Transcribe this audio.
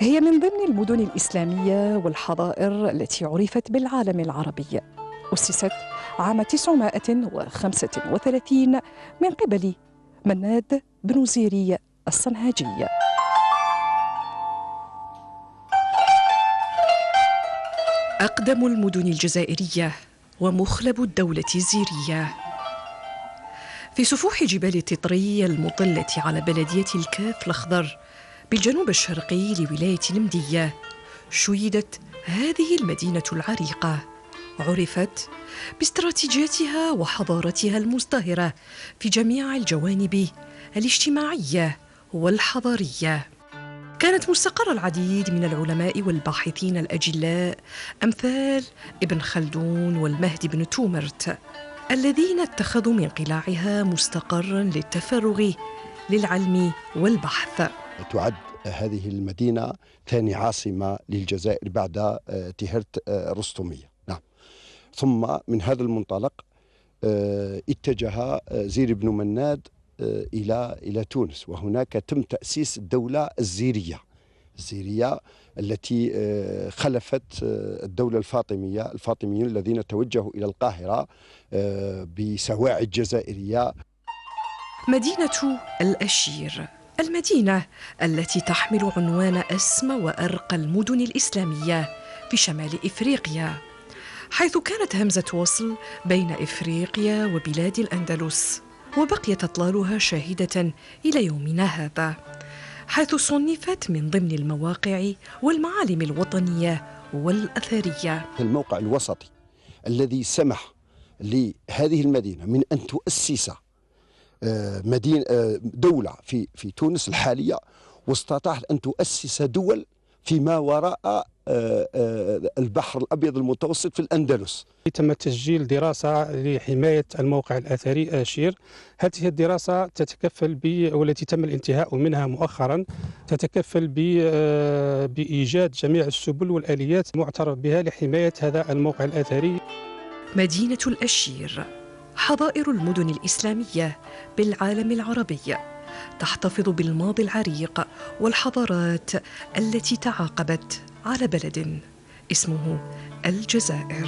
هي من ضمن المدن الإسلامية والحضائر التي عرفت بالعالم العربي. أسست عام 935 من قبل مناد بن زيري الصنهاجي. أقدم المدن الجزائرية ومخلب الدولة الزيرية. في سفوح جبال التطري المطلة على بلدية الكاف الأخضر بالجنوب الشرقي لولاية المندية شيدت هذه المدينة العريقة. عرفت باستراتيجيتها وحضارتها المزدهرة في جميع الجوانب الاجتماعية والحضارية. كانت مستقر العديد من العلماء والباحثين الأجلاء أمثال ابن خلدون والمهدي بن تومرت، الذين اتخذوا من قلاعها مستقرا للتفرغ للعلم والبحث. تعد هذه المدينة ثاني عاصمة للجزائر بعد تهرت رستمية. نعم. ثم من هذا المنطلق اتجه زير بن مناد إلى تونس، وهناك تم تأسيس الدولة الزيرية التي خلفت الدولة الفاطمية، الفاطميين الذين توجهوا إلى القاهرة بسواعد جزائرية. مدينة الأشير، المدينة التي تحمل عنوان أسمى وأرقى المدن الإسلامية في شمال إفريقيا، حيث كانت همزة وصل بين إفريقيا وبلاد الأندلس، وبقيت أطلالها شاهدة إلى يومنا هذا، حيث صنفت من ضمن المواقع والمعالم الوطنية والأثرية. الموقع الوسطي الذي سمح لهذه المدينة من أن تؤسس دولة في تونس الحالية، واستطاعت أن تؤسس دول فيما وراء البحر الأبيض المتوسط في الأندلس. تم تسجيل دراسة لحماية الموقع الأثري آشير. هذه الدراسة تتكفل والتي تم الانتهاء منها مؤخرا تتكفل بإيجاد جميع السبل والآليات المعترف بها لحماية هذا الموقع الأثري. مدينة الأشير حظائر المدن الإسلامية بالعالم العربي، تحتفظ بالماضي العريق والحضارات التي تعاقبت على بلد اسمه الجزائر.